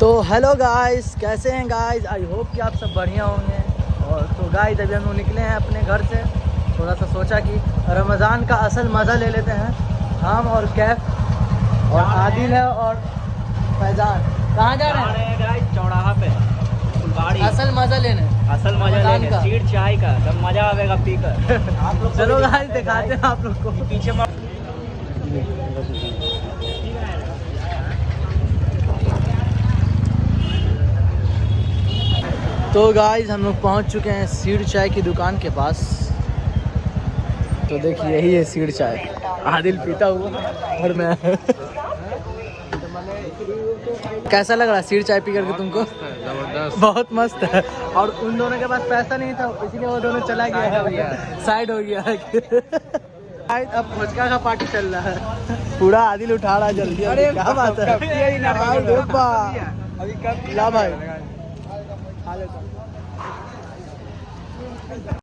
तो hello guys, कैसे हैं गाइस? आई होप कि आप सब बढ़िया होंगे। और तो गाइस अभी हम लोग निकले हैं अपने घर से। थोड़ा सा सोचा कि रमज़ान का असल मज़ा ले लेते हैं। हम और कैफ और आदिल है और फैजान। कहाँ जा रहे हैं गाइस? चौराहा पे फुलबाड़ी। असल मज़ा लेने, असल मजा रमज़ान लेंगे का। सीड चाय का तब मजा आवेगा पीकर। आप लोग चलो गाइस दिखाते हैं आप लोग को। पीछे तो गाइस हम लोग पहुंच चुके हैं सीड चाय की दुकान के पास। तो देखिए यही है सीड चाय। आदिल पीता हुआ और मैं। कैसा लग रहा है सीड चाय पी करके तुमको? जबरदस्त, बहुत मस्त है। और उन दोनों के पास पैसा नहीं था, इसीलिए वो दोनों चला गया, साइड हो गया। अब फुचका का पार्टी चल रहा है। पूरा आदिल उठा रहा है जल्दी। अरे क्या बात है? ला भाई खा लेता।